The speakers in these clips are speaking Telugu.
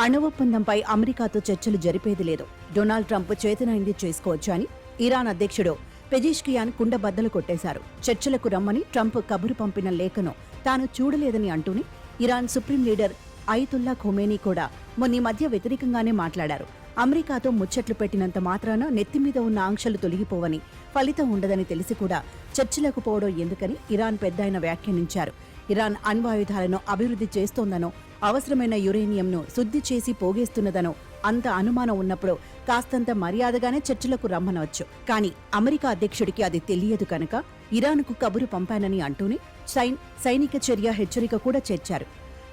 అణు ఒప్పందంపై అమెరికాతో చర్చలు జరిపేది లేదు. డొనాల్డ్ ట్రంప్ చేతనైంది చేసుకోవచ్చు అని ఇరాన్ అధ్యక్షుడు పెజెష్కియాన్ కుండబద్దలు కొట్టేశారు. చర్చలకు రమ్మని ట్రంప్ కబురు పంపిన లేఖను తాను చూడలేదని అంటూనే Iran supreme leader Ayatollah Khomeini కూడా మొన్నీ మధ్య వ్యతిరేకంగానే మాట్లాడారు. అమెరికాతో ముచ్చట్లు పెట్టినంత మాత్రాన నెత్తిమీద ఉన్న ఆంక్షలు తొలగిపోవని, ఫలితం ఉండదని తెలిసి కూడా చర్చలకు పోవడం ఎందుకని ఇరాన్ పెద్దాయన వ్యాఖ్యానించారు. ఇరాన్ అణ్వాయుధాలను అభివృద్ధి చేస్తోందనో, అవసరమైన యురేనియంను శుద్ధి చేసి పోగేస్తున్నదనో అంత అనుమానం ఉన్నప్పుడు కాస్తంత మర్యాదగానే చర్చలకు రమ్మనవచ్చు. కానీ అమెరికా అధ్యక్షుడికి అది తెలియదు కనుక ఇరాన్కు కబురు పంపానని అంటూనే సైనిక చర్య హెచ్చరిక కూడా చేర్చారు.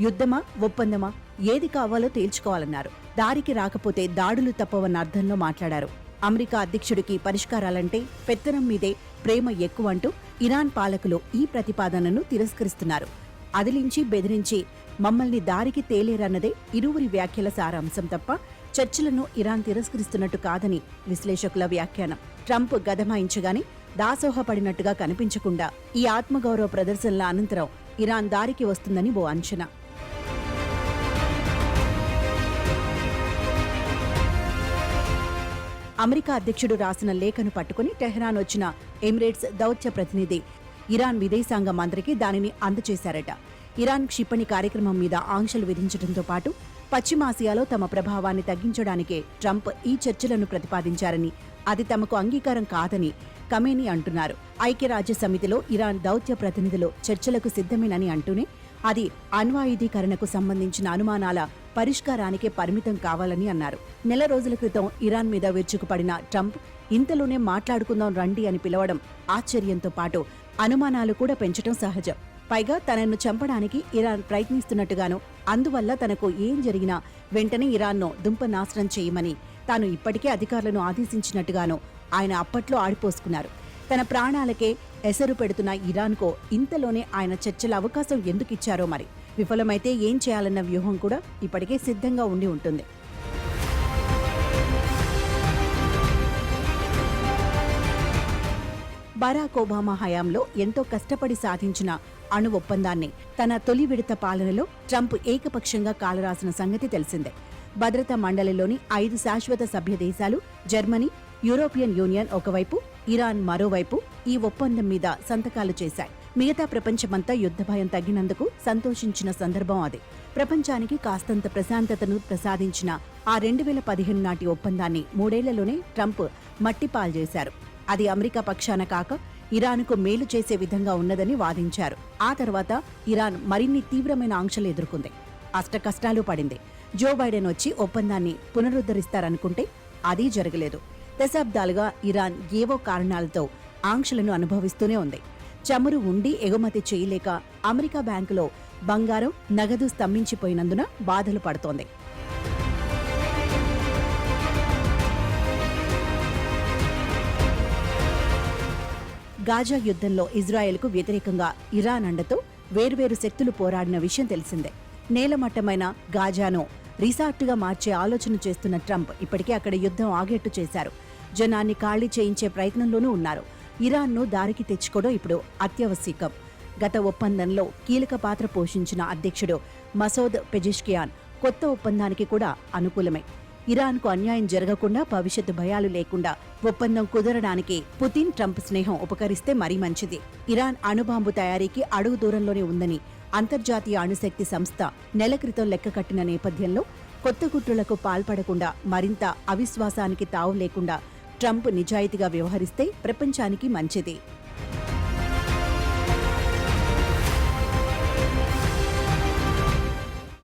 యుద్ధమా ఒప్పందమా ఏది కావాలో తేల్చుకోవాలన్నారు. దారికి రాకపోతే దాడులు తప్పవన్న అర్థంలో మాట్లాడారు. అమెరికా అధ్యక్షుడికి పరిష్కారాలంటే పెత్తనం మీదే ప్రేమ ఎక్కువంటూ ఇరాన్ పాలకులు ఈ ప్రతిపాదనను తిరస్కరిస్తున్నారు. అదిలించి బెదిరించి మమ్మల్ని దారికి తేలేరన్నదే ఇరువురి వ్యాఖ్యల సారాంశం తప్ప చర్చలను ఇరాన్ తిరస్కరిస్తున్నట్టు కాదని విశ్లేషకుల వ్యాఖ్యానం. ట్రంప్ గదమాయించగానే దాసోహపడినట్టుగా కనిపించకుండా ఈ ఆత్మగౌరవ ప్రదర్శనల అనంతరం ఇరాన్ దారికి వస్తుందని ఓ అంచనా. అమెరికా అధ్యక్షుడు రాసిన లేఖను పట్టుకుని టెహ్రాన్ వచ్చిన ఎమిరేట్స్ దౌత్య ప్రతినిధి ఇరాన్ విదేశాంగ మంత్రికి దానిని అందజేశారట. ఇరాన్ క్షిపణి కార్యక్రమం మీద ఆంక్షలు విధించడంతో పాటు పశ్చిమాసియాలో తమ ప్రభావాన్ని తగ్గించడానికే ట్రంప్ ఈ చర్చలను ప్రతిపాదించారని, అది తమకు అంగీకారం కాదని ఖమేనీ అంటున్నారు. ఐక్యరాజ్య సమితిలో ఇరాన్ దౌత్య ప్రతినిధులు చర్చలకు సిద్ధమేనని అంటూనే అది అణ్వాయుధీకరణకు సంబంధించిన అనుమానాల పరిష్కారానికే పరిమితం కావాలని అన్నారు. నెల రోజుల క్రితం ఇరాన్ మీద విరుచుకుపడిన ట్రంప్ ఇంతలోనే మాట్లాడుకుందాం రండి అని పిలవడం ఆశ్చర్యంతో పాటు అనుమానాలు కూడా పెంచడం సహజం. పైగా తనను చంపడానికి ఇరాన్ ప్రయత్నిస్తున్నట్టుగాను, అందువల్ల తనకు ఏం జరిగినా వెంటనే ఇరాన్ను దుంపనాశనం చేయమని తాను ఇప్పటికే అధికారులను ఆదేశించినట్టుగాను ఆయన అప్పట్లో ఆడిపోసుకున్నారు. తన ప్రాణాలకే ఎసరు పెడుతున్న ఇరాన్కో ఇంతలోనే ఆయన చర్చల అవకాశం ఎందుకిచ్చారో మరి. విఫలమైతే ఏం చేయాలన్న వ్యూహం కూడా ఇప్పటికే సిద్ధంగా ఉండి ఉంటుంది. బరాక్ ఒబామా హయాంలో ఎంతో కష్టపడి సాధించిన అణు ఒప్పందాన్ని తన తొలి విడత పాలనలో ట్రంప్ ఏకపక్షంగా కాలరాసిన సంగతి తెలిసిందే. భద్రతా మండలిలోని 5 శాశ్వత సభ్య దేశాలు, జర్మనీ, యూరోపియన్ యూనియన్ ఒకవైపు, ఇరాన్ మరోవైపు ఈ ఒప్పందం మీద సంతకాలు చేశాయి. మిగతా ప్రపంచమంతా యుద్ధ భయం తగ్గినందుకు సంతోషించిన సందర్భం అది. ప్రపంచానికి కాస్తంత ప్రశాంతతను ప్రసాదించిన ఆ 2015 నాటి ఒప్పందాన్ని 3 ఏళ్లలోనే ట్రంప్ మట్టిపాల్చేశారు. అది అమెరికా పక్షాన కాక ఇరాన్కు మేలు చేసే విధంగా ఉన్నదని వాదించారు. ఆ తర్వాత ఇరాన్ మరిన్ని తీవ్రమైన ఆంక్షలు ఎదుర్కొంది, అష్టకష్టాలు పడింది. జో బైడెన్ వచ్చి ఒప్పందాన్ని పునరుద్ధరిస్తారనుకుంటే అదీ జరగలేదు. దశాబ్దాలుగా ఇరాన్ ఏవో కారణాలతో ఆంక్షలను అనుభవిస్తూనే ఉంది. చమురు ఉండి ఎగుమతి చేయలేక అమెరికా బ్యాంకులో బంగారం, నగదు స్తంభించిపోయినందున బాధలు పడుతోంది. గాజా యుద్ధంలో ఇజ్రాయెల్కు వ్యతిరేకంగా ఇరాన్ అండతో వేర్వేరు శక్తులు పోరాడిన విషయం తెలిసిందే. నేలమట్టమైన గాజాను రిసార్టుగా మార్చే ఆలోచన చేస్తున్న ట్రంప్ ఇప్పటికే అక్కడ యుద్ధం ఆగేట్టు చేశారు. జనాన్ని ఖాళీ చేయించే ప్రయత్నంలోనూ ఉన్నారు. ఇరాన్ను దారికి తెచ్చుకోవడం ఇప్పుడు అత్యవశ్యకం. గత ఒప్పందంలో కీలక పాత్ర పోషించిన అధ్యక్షుడు మసౌద్ పెజెష్కియాన్ కొత్త ఒప్పందానికి కూడా అనుకూలమే. ఇరాన్కు అన్యాయం జరగకుండా, భవిష్యత్తు భయాలు లేకుండా ఒప్పందం కుదరడానికి పుతిన్ ట్రంప్ స్నేహం ఉపకరిస్తే మరీ మంచిది. ఇరాన్ అణుబాంబు తయారీకి అడుగు దూరంలోనే ఉందని అంతర్జాతీయ అణుశక్తి సంస్థ నెల క్రితం లెక్కకట్టిన నేపథ్యంలో కొత్త కుట్రలకు పాల్పడకుండా, మరింత అవిశ్వాసానికి తావు లేకుండా ట్రంప్ నిజాయితీగా వ్యవహరిస్తే ప్రపంచానికి మంచిది.